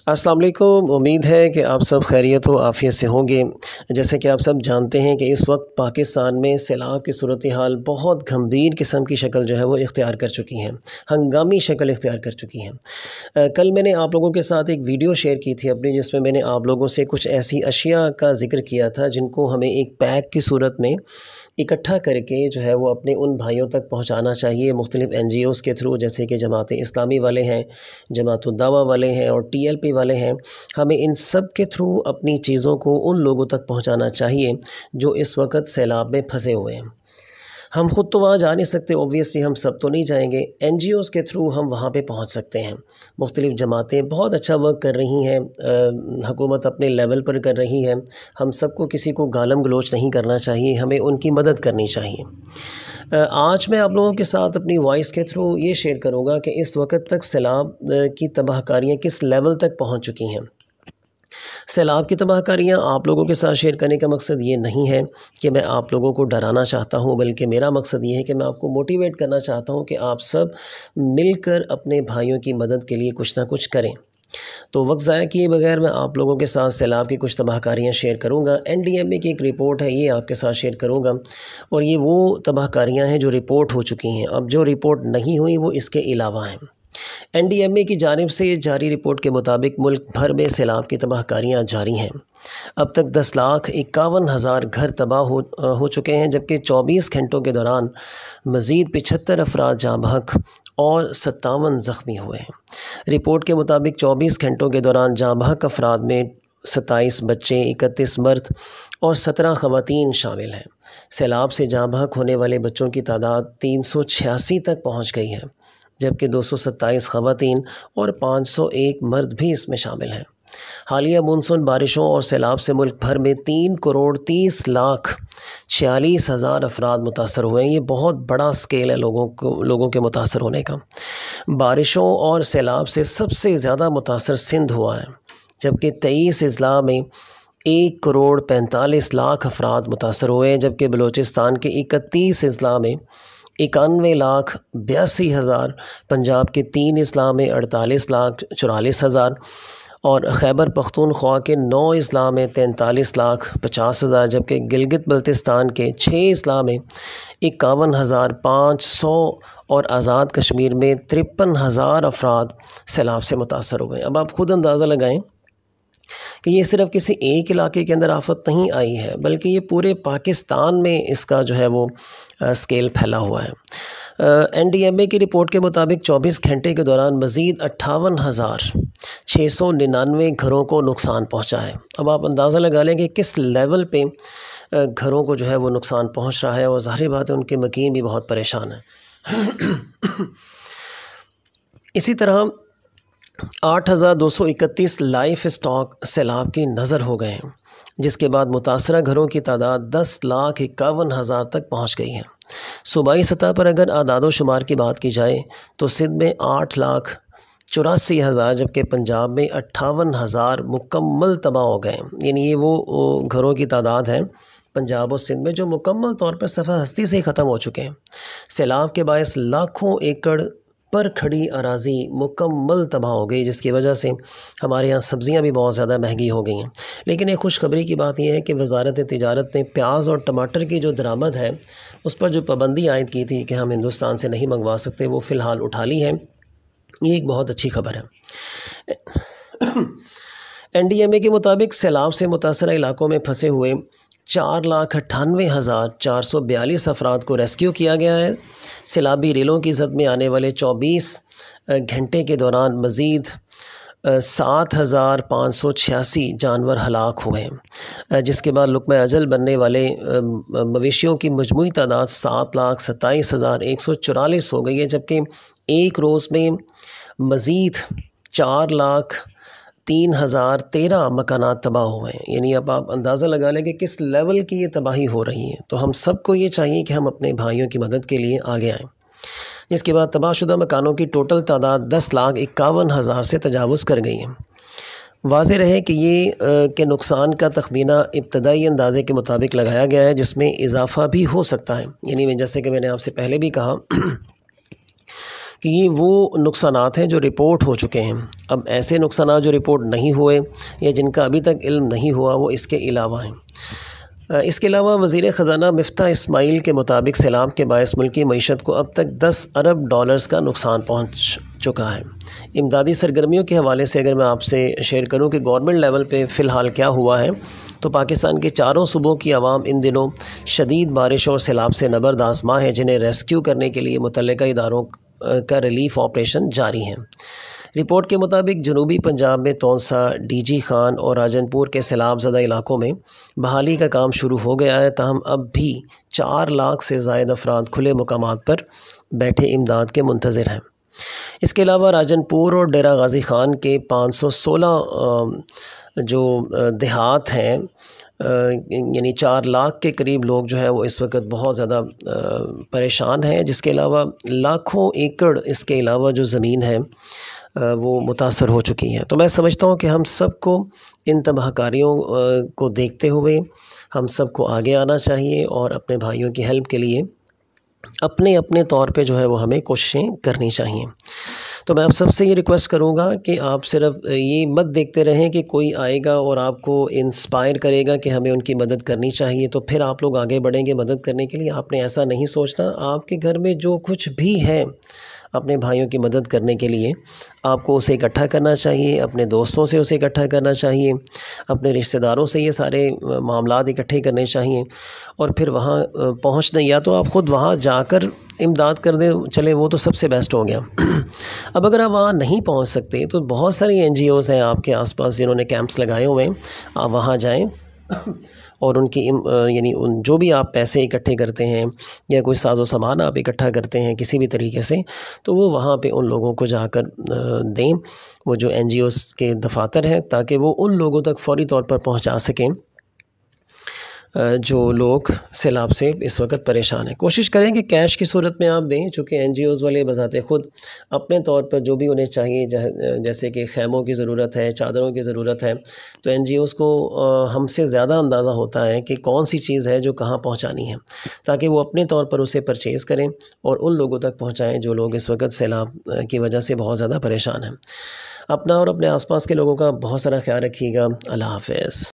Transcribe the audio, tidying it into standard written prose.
अस्सलाम वालेकुम। उम्मीद है कि आप सब खैरियत व आफ़ियत से होंगे। जैसे कि आप सब जानते हैं कि इस वक्त पाकिस्तान में सैलाब की सूरत हाल बहुत गंभीर किस्म की शक्ल जो है वो इख्तियार कर चुकी हैं, हंगामी शक्ल इख्तियार कर चुकी हैं। कल मैंने आप लोगों के साथ एक वीडियो शेयर की थी अपनी, जिसमें मैंने आप लोगों से कुछ ऐसी अशिया का ज़िक्र किया था जिनको हमें एक पैक की सूरत में इकट्ठा करके जो है वो अपने उन भाइयों तक पहुंचाना चाहिए मुख्तलिफ़ NGOs के थ्रू, जैसे कि जमात इस्लामी वाले हैं, जमात दावा वाले हैं और TLP वाले हैं। हमें इन सब के थ्रू अपनी चीज़ों को उन लोगों तक पहुंचाना चाहिए जो इस वक्त सैलाब में फंसे हुए हैं। हम ख़ुद तो वहाँ जा नहीं सकते, ओबियसली हम सब तो नहीं जाएंगे। NGOs के थ्रू हम वहाँ पे पहुँच सकते हैं। मुख्तलिफ़ जमातें बहुत अच्छा वर्क कर रही हैं, हुकूमत अपने लेवल पर कर रही है। हम सबको किसी को गालम गलोच नहीं करना चाहिए, हमें उनकी मदद करनी चाहिए। आज मैं आप लोगों के साथ अपनी वॉइस के थ्रू ये शेयर करूँगा कि इस वक्त तक सैलाब की तबाहकारियाँ किस लेवल तक पहुँच चुकी हैं। सैलाब की तबाहकारियाँ आप लोगों के साथ शेयर करने का मकसद ये नहीं है कि मैं आप लोगों को डराना चाहता हूँ, बल्कि मेरा मकसद ये है कि मैं आपको मोटिवेट करना चाहता हूँ कि आप सब मिलकर अपने भाइयों की मदद के लिए कुछ ना कुछ करें। तो वक्त ज़ाया किए बगैर मैं आप लोगों के साथ सैलाब की कुछ तबाहकारियाँ शेयर करूँगा। NDMA की एक रिपोर्ट है, ये आपके साथ शेयर करूँगा, और ये वो तबाहकारियाँ हैं जो रिपोर्ट हो चुकी हैं। अब जो रिपोर्ट नहीं हुई वो इसके अलावा हैं। NDMA की जानिब से जारी रिपोर्ट के मुताबिक मुल्क भर में सैलाब की तबाहकारियाँ जारी हैं। अब तक 10,51,000 घर तबाह हो चुके हैं, जबकि 24 घंटों के दौरान मज़ीद 75 अफराद जाँ बहक और 57 ज़ख्मी हुए हैं। रिपोर्ट के मुताबिक 24 घंटों के दौरान जाँ बहक अफराद में 27 बच्चे, 31 मर्द और 17 ख़वातीन शामिल हैं। सैलाब से जाँ बहक होने वाले बच्चों की तादाद 386 तक पहुँच गई है, जबकि 227 ख़वातीन और 501 मर्द भी इसमें शामिल हैं। हालिया मानसून बारिशों और सैलाब से मुल्क भर में 3,30,46,000 अफराद मुतासर हुए हैं। ये बहुत बड़ा स्केल है लोगों के मुतासर होने का। बारिशों और सैलाब से सबसे ज़्यादा मुतासर सिंध हुआ है, जबकि 23 अजला में 1,45,00,000 अफराद मुतासर हुए हैं, जबकि बलूचिस्तान के 31 अजला में 91,82,000, पंजाब के 3 अजला में 48,44,000 और खैबर पख्तूनख्वा के 9 अजला में 43,50,000, जबकि गिलगित बल्तिस्तान के 6 अजला में 51,500 और आज़ाद कश्मीर में 53,000 अफराद सैलाब से मुतासर हुए। अब आप खुद अंदाज़ा लगाएं कि ये सिर्फ़ किसी एक इलाके के अंदर आफत नहीं आई है, बल्कि ये पूरे पाकिस्तान में इसका जो है वो स्केल फैला हुआ है। NDMA की रिपोर्ट के मुताबिक 24 घंटे के दौरान मज़ीद 58,699 घरों को नुकसान पहुंचा है। अब आप अंदाज़ा लगा लें कि किस लेवल पे घरों को जो है वो नुकसान पहुंच रहा है, और ज़ाहिर बात है उनके मकीन भी बहुत परेशान हैं। इसी तरह 8,231 लाइफ स्टॉक सैलाब की नज़र हो गए हैं, जिसके बाद मुतासरा घरों की तादाद 10,51,000 तक पहुँच गई है। सूबाई सतह पर अगर आदाद शुमार की बात की जाए तो सिंध में 8,84,000, जबकि पंजाब में 58,000 मुकम्मल तबाह हो गए। यानी ये वो घरों की तादाद है पंजाब और सिंध में जो मुकम्मल तौर पर सफ़ा हस्ती से ही ख़त्म हो चुके हैं। सैलाब के बायस लाखों एकड़ पर खड़ी अराज़ी मुकम्मल तबाह हो गई, जिसकी वजह से हमारे यहाँ सब्ज़ियाँ भी बहुत ज़्यादा महंगी हो गई हैं। लेकिन एक खुशखबरी की बात यह है कि वज़ारत तिजारत ने प्याज और टमाटर की जो दरामद है उस पर जो पाबंदी आयद की थी कि हम हिंदुस्तान से नहीं मंगवा सकते, वो फ़िलहाल उठा ली है। ये एक बहुत अच्छी खबर है। NDMA के मुताबिक सैलाब से मुतासरा इलाकों में फंसे हुए 4,98,442 अफराद को रेस्क्यू किया गया है। सैलाबी रेलों की जद में आने वाले 24 घंटे के दौरान मज़ीद 7,586 जानवर हलाक हुए हैं, जिसके बाद लुक़मा अजल बनने वाले मवेशियों की मजमूई तादाद 7,27,144 हो गई है, जबकि एक रोज़ में मज़ीद 4,03,013 मकानात तबाह हुए हैं। यानी अब आप अंदाज़ा लगा लें कि किस लेवल की ये तबाही हो रही है। तो हम सबको ये चाहिए कि हम अपने भाइयों की मदद के लिए आगे आएँ। इसके बाद तबाहशुदा मकानों की टोटल तादाद 10,51,000 से तजावुज़ कर गई है। वाज़ेह रहे कि ये के नुकसान का तखमीना इब्तदाई अंदाज़े के मुताबिक लगाया गया है, जिसमें इजाफ़ा भी हो सकता है। यानी जैसे कि मैंने आपसे पहले भी कहा कि ये वो नुकसानात हैं जो रिपोर्ट हो चुके हैं। अब ऐसे नुकसानात जो रिपोर्ट नहीं हुए या जिनका अभी तक इल्म नहीं हुआ वो इसके अलावा हैं। इसके अलावा वज़ीर ख़ज़ाना मिफ्ता इस्माइल के मुताबिक सैलाब के बायस मुल्की मईशत को अब तक 10 अरब डॉलर्स का नुकसान पहुँच चुका है। इमदादी सरगर्मियों के हवाले से अगर मैं आपसे शेयर करूँ कि गवर्नमेंट लेवल पे फ़िलहाल क्या हुआ है, तो पाकिस्तान के चारों सूबों की आवाम इन दिनों शदीद बारिश और सैलाब से नबरदाज़मा है, जिन्हें रेस्क्यू करने के लिए मुतल्लिका इदारों का रिलीफ़ ऑपरेशन जारी है। रिपोर्ट के मुताबिक जनूबी पंजाब में तौंसा, डीजी खान और राजनपुर के सैलाब ज़दा इलाकों में बहाली का काम शुरू हो गया है, ताहम अब भी 4 लाख से ज़ायद अफराद खुले मुकामात पर बैठे इमदाद के मुंतज़िर हैं। इसके अलावा राजनपुर और डेरा गाज़ी खान के 516 जो देहात हैं, यानी 4 लाख के करीब लोग जो है वो इस वक्त बहुत ज़्यादा परेशान हैं, जिसके अलावा लाखों एकड़ इसके अलावा जो ज़मीन है वो मुतासर हो चुकी हैं। तो मैं समझता हूँ कि हम सबको इन तबाहकारियों को देखते हुए हम सबको आगे आना चाहिए और अपने भाइयों की हेल्प के लिए अपने अपने तौर पे जो है वो हमें कोशिशें करनी चाहिए। तो मैं आप सबसे ये रिक्वेस्ट करूँगा कि आप सिर्फ ये मत देखते रहें कि कोई आएगा और आपको इंस्पायर करेगा कि हमें उनकी मदद करनी चाहिए तो फिर आप लोग आगे बढ़ेंगे मदद करने के लिए। आपने ऐसा नहीं सोचना। आपके घर में जो कुछ भी है अपने भाइयों की मदद करने के लिए आपको उसे इकट्ठा करना चाहिए, अपने दोस्तों से उसे इकट्ठा करना चाहिए, अपने रिश्तेदारों से ये सारे मामलात इकट्ठे करने चाहिए और फिर वहाँ पहुँचना, या तो आप ख़ुद वहाँ जाकर इमदाद कर दें, चले वो तो सबसे बेस्ट हो गया। अब अगर आप वहाँ नहीं पहुँच सकते तो बहुत सारी NGOs हैं आपके आसपास जिन्होंने कैंप्स लगाए हुए हैं, आप वहाँ जाएं और उनकी यानी उन जो भी आप पैसे इकट्ठे करते हैं या कोई साजो सामान आप इकट्ठा करते हैं किसी भी तरीके से, तो वो वहाँ पे उन लोगों को जाकर दें, वो जो NGOs के दफातर हैं, ताकि वो उन लोगों तक फ़ौरी तौर पर पहुँचा सकें जो लोग सैलाब से इस वक्त परेशान हैं। कोशिश करें कि कैश की सूरत में आप दें, चूँकि NGOs वाले बज़ाते ख़ुद अपने तौर पर जो भी उन्हें चाहिए, जैसे कि खैमों की ज़रूरत है, चादरों की ज़रूरत है, तो NGOs को हमसे ज़्यादा अंदाज़ा होता है कि कौन सी चीज़ है जो कहाँ पहुँचानी है, ताकि वो अपने तौर पर उसे परचेज़ करें और उन लोगों तक पहुँचाएँ जो लोग इस वक्त सैलाब की वजह से बहुत ज़्यादा परेशान हैं। अपना और अपने आसपास के लोगों का बहुत सारा ख्याल रखिएगा। अल्लाह हाफ़िज़।